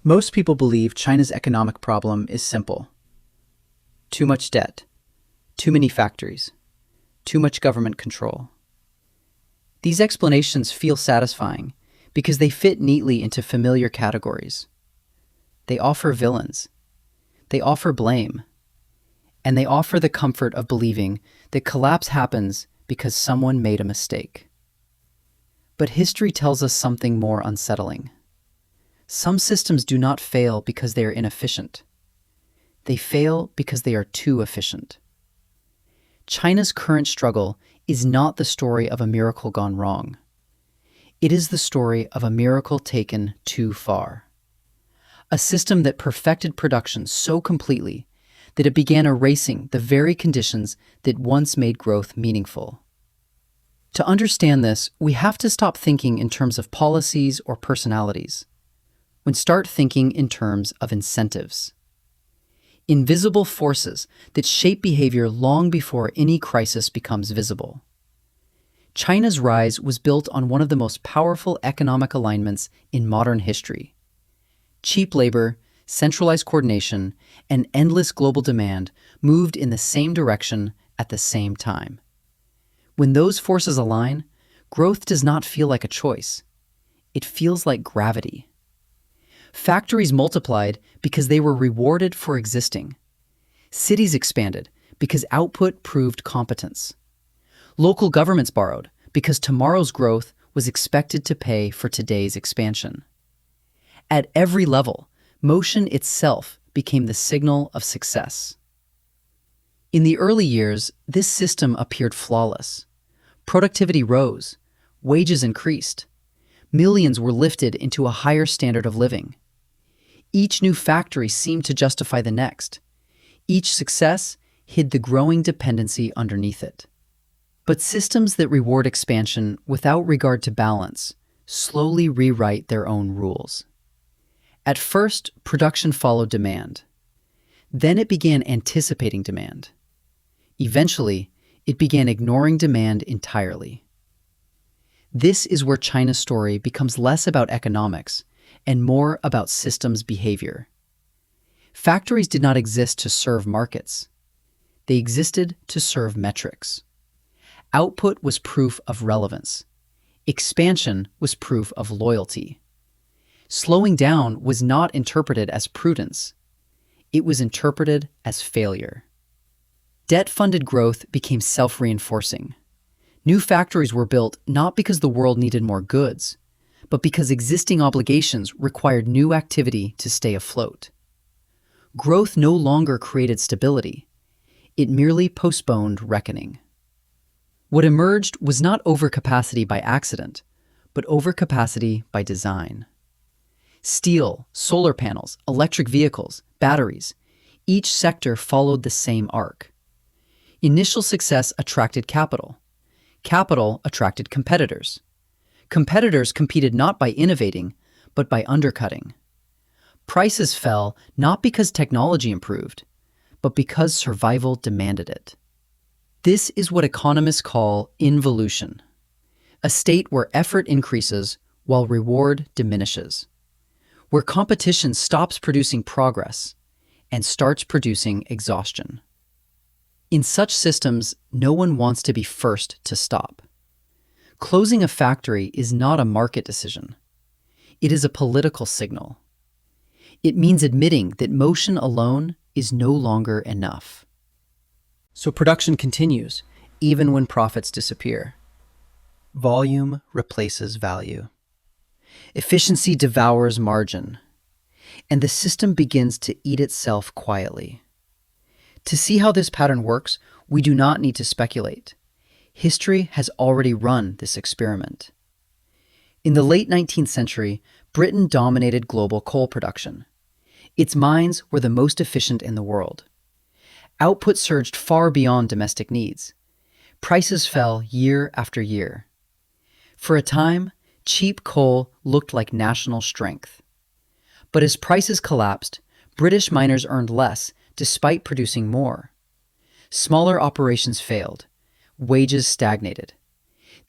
Most people believe China's economic problem is simple. Too much debt, too many factories, too much government control. These explanations feel satisfying because they fit neatly into familiar categories. They offer villains, they offer blame, and they offer the comfort of believing that collapse happens because someone made a mistake. But history tells us something more unsettling. Some systems do not fail because they are inefficient. They fail because they are too efficient. China's current struggle is not the story of a miracle gone wrong. It is the story of a miracle taken too far. A system that perfected production so completely that it began erasing the very conditions that once made growth meaningful. To understand this, we have to stop thinking in terms of policies or personalities, and start thinking in terms of incentives. Invisible forces that shape behavior long before any crisis becomes visible. China's rise was built on one of the most powerful economic alignments in modern history. Cheap labor, centralized coordination, and endless global demand moved in the same direction at the same time. When those forces align, growth does not feel like a choice. It feels like gravity. Factories multiplied because they were rewarded for existing. Cities expanded because output proved competence. Local governments borrowed because tomorrow's growth was expected to pay for today's expansion. At every level, motion itself became the signal of success. In the early years, this system appeared flawless. Productivity rose, wages increased, millions were lifted into a higher standard of living. Each new factory seemed to justify the next. Each success hid the growing dependency underneath it. But systems that reward expansion without regard to balance slowly rewrite their own rules. At first, production followed demand. Then it began anticipating demand. Eventually, it began ignoring demand entirely. This is where China's story becomes less about economics and more about systems behavior. Factories did not exist to serve markets. They existed to serve metrics. Output was proof of relevance. Expansion was proof of loyalty. Slowing down was not interpreted as prudence. It was interpreted as failure. Debt-funded growth became self-reinforcing. New factories were built not because the world needed more goods, but because existing obligations required new activity to stay afloat. Growth no longer created stability. It merely postponed reckoning. What emerged was not overcapacity by accident, but overcapacity by design. Steel, solar panels, electric vehicles, batteries, each sector followed the same arc. Initial success attracted capital. Capital attracted competitors. Competitors competed not by innovating, but by undercutting. Prices fell not because technology improved, but because survival demanded it. This is what economists call involution, a state where effort increases while reward diminishes, where competition stops producing progress and starts producing exhaustion. In such systems, no one wants to be first to stop. Closing a factory is not a market decision. It is a political signal. It means admitting that motion alone is no longer enough. So production continues, even when profits disappear. Volume replaces value. Efficiency devours margin, and the system begins to eat itself quietly. To see how this pattern works, we do not need to speculate. History has already run this experiment. In the late 19th century, Britain dominated global coal production. Its mines were the most efficient in the world. Output surged far beyond domestic needs. Prices fell year after year. For a time, cheap coal looked like national strength. But as prices collapsed, British miners earned less despite producing more. Smaller operations failed. Wages stagnated.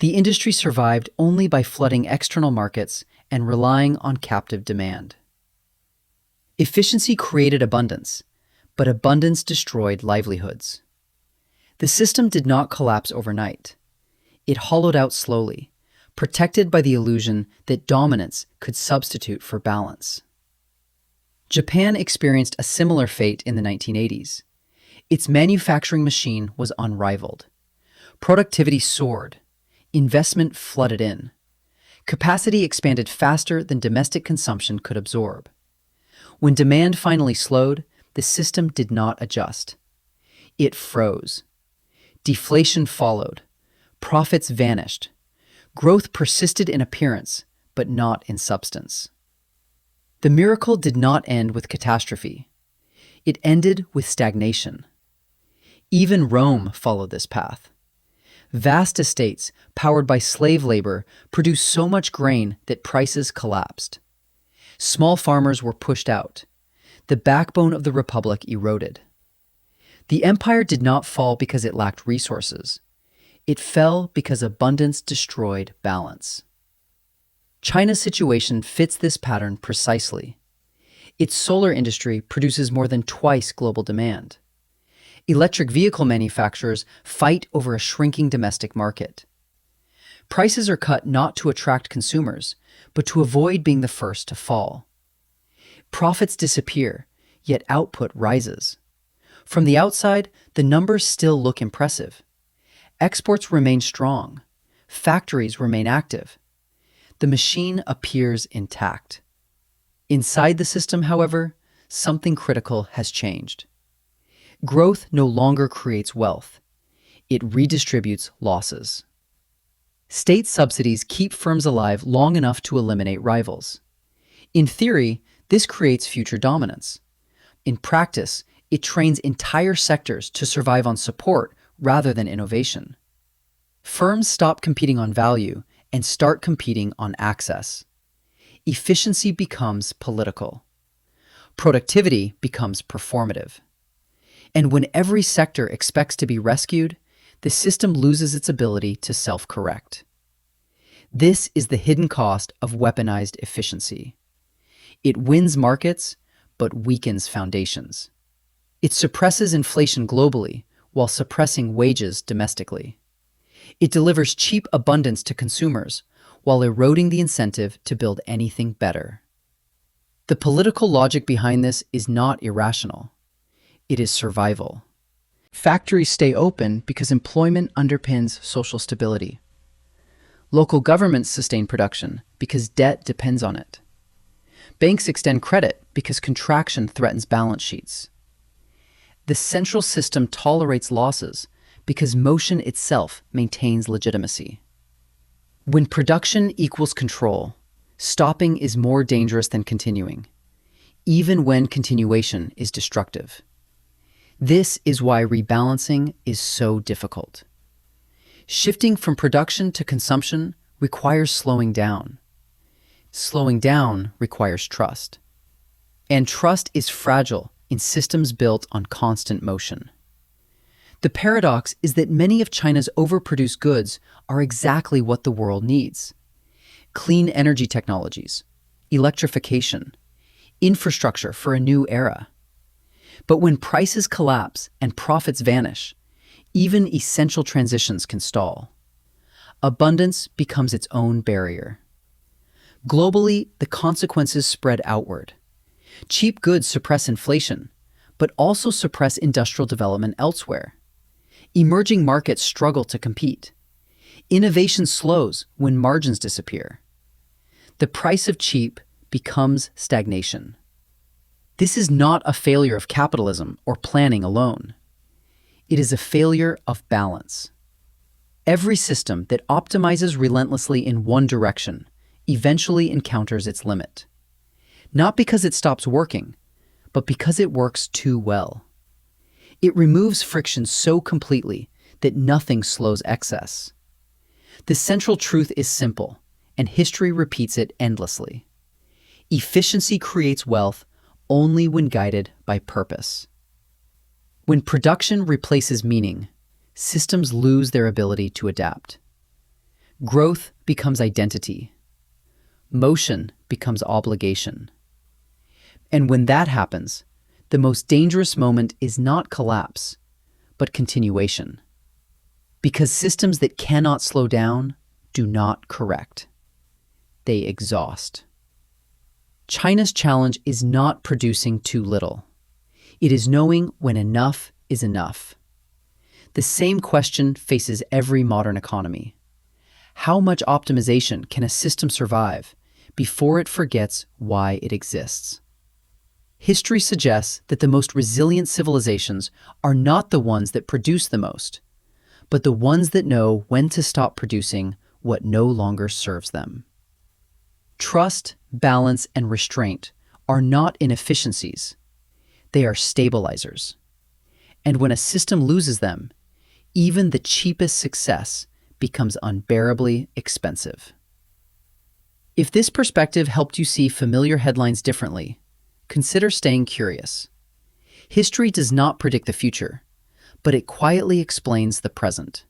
The industry survived only by flooding external markets and relying on captive demand. Efficiency created abundance, but abundance destroyed livelihoods. The system did not collapse overnight. It hollowed out slowly, protected by the illusion that dominance could substitute for balance. Japan experienced a similar fate in the 1980s. Its manufacturing machine was unrivaled. Productivity soared. Investment flooded in. Capacity expanded faster than domestic consumption could absorb. When demand finally slowed, the system did not adjust. It froze. Deflation followed. Profits vanished. Growth persisted in appearance, but not in substance. The miracle did not end with catastrophe. It ended with stagnation. Even Rome followed this path. Vast estates, powered by slave labor, produced so much grain that prices collapsed. Small farmers were pushed out. The backbone of the republic eroded. The empire did not fall because it lacked resources. It fell because abundance destroyed balance. China's situation fits this pattern precisely. Its solar industry produces more than twice global demand. Electric vehicle manufacturers fight over a shrinking domestic market. Prices are cut not to attract consumers, but to avoid being the first to fall. Profits disappear, yet output rises. From the outside, the numbers still look impressive. Exports remain strong. Factories remain active. The machine appears intact. Inside the system, however, something critical has changed. Growth no longer creates wealth. It redistributes losses. State subsidies keep firms alive long enough to eliminate rivals. In theory, this creates future dominance. In practice, it trains entire sectors to survive on support rather than innovation. Firms stop competing on value and start competing on access. Efficiency becomes political. Productivity becomes performative. And when every sector expects to be rescued, the system loses its ability to self-correct. This is the hidden cost of weaponized efficiency. It wins markets, but weakens foundations. It suppresses inflation globally while suppressing wages domestically. It delivers cheap abundance to consumers while eroding the incentive to build anything better. The political logic behind this is not irrational. It is survival. Factories stay open because employment underpins social stability. Local governments sustain production because debt depends on it. Banks extend credit because contraction threatens balance sheets. The central system tolerates losses because motion itself maintains legitimacy. When production equals control, stopping is more dangerous than continuing, even when continuation is destructive. This is why rebalancing is so difficult. Shifting from production to consumption requires slowing down. Slowing down requires trust. And trust is fragile in systems built on constant motion. The paradox is that many of China's overproduced goods are exactly what the world needs. Clean energy technologies, electrification, infrastructure for a new era. But when prices collapse and profits vanish, even essential transitions can stall. Abundance becomes its own barrier. Globally, the consequences spread outward. Cheap goods suppress inflation, but also suppress industrial development elsewhere. Emerging markets struggle to compete. Innovation slows when margins disappear. The price of cheap becomes stagnation. This is not a failure of capitalism or planning alone. It is a failure of balance. Every system that optimizes relentlessly in one direction eventually encounters its limit. Not because it stops working, but because it works too well. It removes friction so completely that nothing slows excess. The central truth is simple, and history repeats it endlessly. Efficiency creates wealth only when guided by purpose. When production replaces meaning, systems lose their ability to adapt. Growth becomes identity. Motion becomes obligation. And when that happens, the most dangerous moment is not collapse, but continuation. Because systems that cannot slow down do not correct. They exhaust. China's challenge is not producing too little. It is knowing when enough is enough. The same question faces every modern economy. How much optimization can a system survive before it forgets why it exists? History suggests that the most resilient civilizations are not the ones that produce the most, but the ones that know when to stop producing what no longer serves them. Trust, balance, and restraint are not inefficiencies. They are stabilizers. And when a system loses them, even the cheapest success becomes unbearably expensive. If this perspective helped you see familiar headlines differently, consider staying curious. History does not predict the future, but it quietly explains the present.